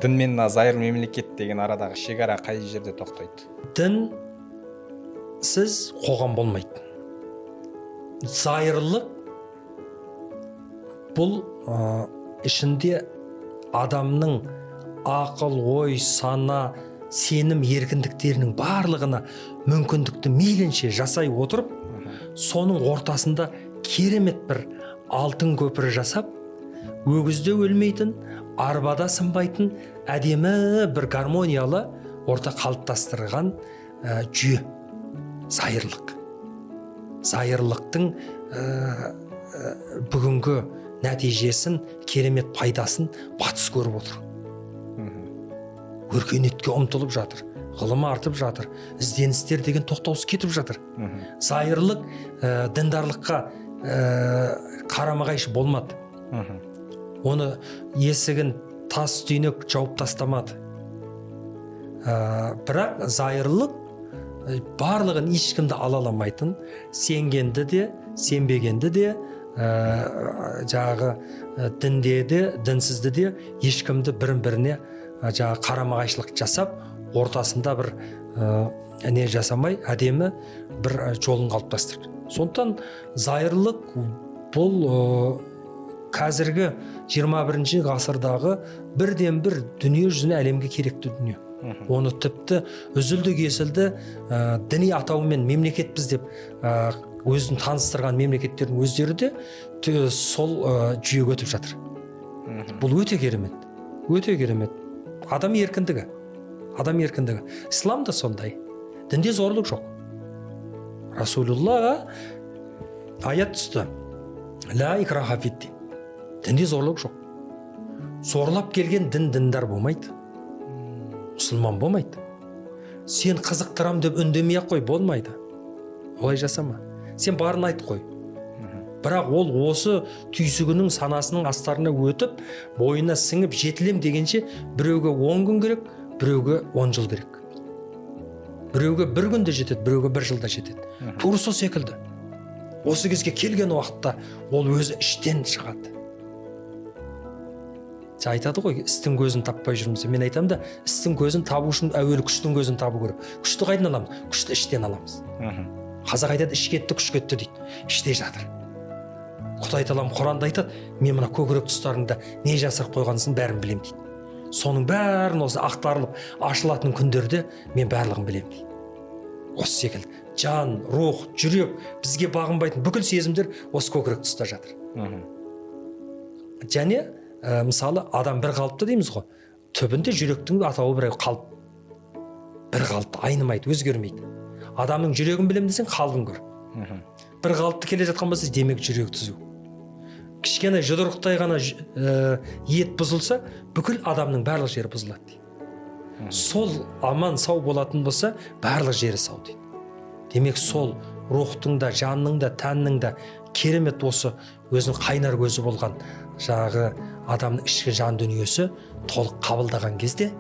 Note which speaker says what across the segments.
Speaker 1: Дін мен зайыр мемлекет деген арадағы шекара қай жерде тоқтайды?
Speaker 2: Дінсіз қоғам болмайды. Зайырлық бұл ішінде адамның ақыл, ой, сана, сенім, еркіндіктерінің барлығына мүмкіндікті мейлінше жасай отырып, соның ортасында керемет бір алтын көпір жасап, өгізде өлмейтін, арбада сынбайтын әдемі бір гармониялы орта қалыптастырған жүйе. Зайырлық. Зайырлықтың бүгінгі нәтижесін, керемет пайдасын батыс көріп отыр. Өркениетке ұмтылып жатыр, ғылым артып жатыр, ізденістер деген тоқтаусыз кетіп жатыр. Зайырлық діндарлыққа қарама-қайшы болмады. Оны есігін тас түйнек жауып тастамады. Бірақ зайырлық барлығын ешкімді ала аламайтын, сенгенді де, сенбегенді де, жағы дінде де, дінсізді де ешкімді бірін-біріне жағы қарама-қайшылық жасап, ортасында бір не жасамай, әдемі бір жолын қалыптастырды. Сондықтан зайырлық бұл қазіргі 21 ғасырдағы бірден бір дүние жүзіне әлемге керекті дүние. Оны тіпті үзілді кесілді діни атауымен мемлекетпіз деп өзін таныстырған мемлекеттердің өздері де сол жүйеге өтіп жатыр. Бұл өте керемет. Өте керемет. Адам еркіндігі. Адам еркіндігі. Ислам да сондай. Дінде зорлық жоқ. Расулуллаға аят түсті. Ла икраха фиддин. Дінде зорлық жоқ. Зорлап келген діндар болмайды. Мұсылман болмайды. Сен қызықтырам деп үндемей ақ қой, болмайды. Олай жасама. Сен барын айт қой. Бірақ ол осы түйсігінің санасының астарына өтіп, бойына сіңіп жетілем дегенше біреуге 10 күн керек, біреуге 10 жыл керек. Біреуге 1 күнде жетеді, біреуге 1 жылда жетеді. Тура сол секілді. Осы кезге келген уақытта ол өзі іштен шығады. Айтады ғой, істің көзін таппай жүрміз. Мен айтамын да, істің көзін табу үшін әуелі күштің көзін табу керек. Күшті қайдан аламыз? Күшті іштен аламыз. Қазақ айтады, іш кетті, күш кетті дейді. Іште жатыр. Құдай тағала Құранда айтады, мен мына көкірек тұстарыңда не жасырып қойғансын бәрін білем дейді. Соның бәрін осы ақтарылып ашылатын күндерде мен барлығын білем дейді. Осы секілді жан, рух, жүрек, бізге бағынбайтын бүкіл сезімдер осы көкірек тұста жатыр. Және мысалы адам бір қалыпты дейміз ғой. Түбінде жүректің атауы бір қалып. Бір қалыпты, айнымайды, өзгермейді. Адамның жүрегін білем десең, қалбын көр. Бір қалыпты келе жатқан болса, демек жүрек түзу. Кішкене жұдырықтай ғана ет бұзылса, бүкіл адамның барлық жері бұзылады дейді. Сол аман сау болатын болса, барлық жері сау дейді. Демек сол рухтың да, жанның да, тәннің да керемет осы өзінің қайнар көзі болған жағы адамның ішкі жан дүниесі толық қабылдаған кезде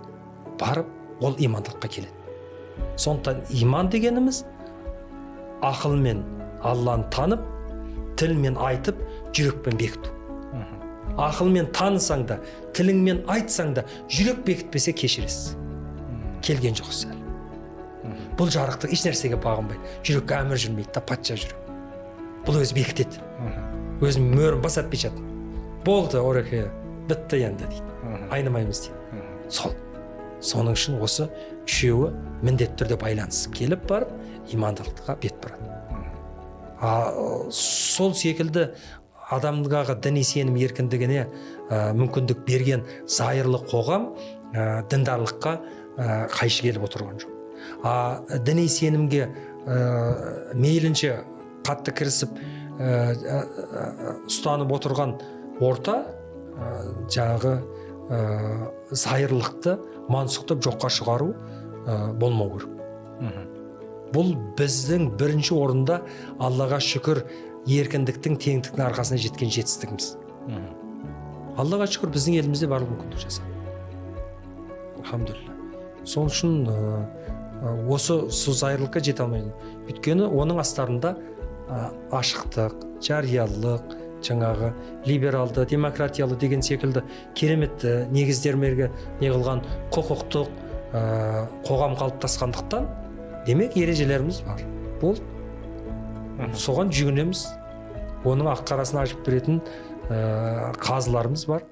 Speaker 2: барып ол имандылыққа келеді. Сондықтан иман дегеніміз ақылмен Алланы танып, тілмен айтып, жүрекпен бекіту. Ақылмен танысаң да, тіліңмен айтсаң да, жүрек бекітпесе кешіресіз. Келген жоқ сәл. Бұл жарықтық еш нәрсеге бағынбайды. Жүрекке әмір жүрмейді да, патша жүрек. Бұл өзі бекітеді. Өзінің мөрін басат пешат. Болды, ореке, бітті енді дейді. Айнымаймыз дейді. Соның үшін осы үшеуі міндетті түрде байланысып келіп барып, имандылыққа бет бұрады. Сол секілді адамға діни сенім еркіндігіне мүмкіндік берген зайырлы қоғам діндарлыққа қайшы келіп отырған жоқ. Діни сенімге мейлінше қатты кірісіп ұстанып отырған орта жағы зайырлықты мансұқтап жоққа шығару болмау керек. Бұл біздің бірінші орында Аллаға шүкір еркіндіктің, теңдіктің арқасына жеткен жетістігіміз. Аллаға шүкір біздің елімізде барлық мүмкіндік жасады. Алхамдулилля. Сол үшін осы зайырлыққа жете алмайды. Өйткені оның астарында ашықтық, жариялық, жаңағы либералды, демократиялы деген секілді керемет негіздермерге не қылған құқықтық қоғам қалыптасқандықтан, демек ережелеріміз бар. Бұл соған жүгінеміз. Оның ақ қарасын ашып беретін қазыларымыз бар.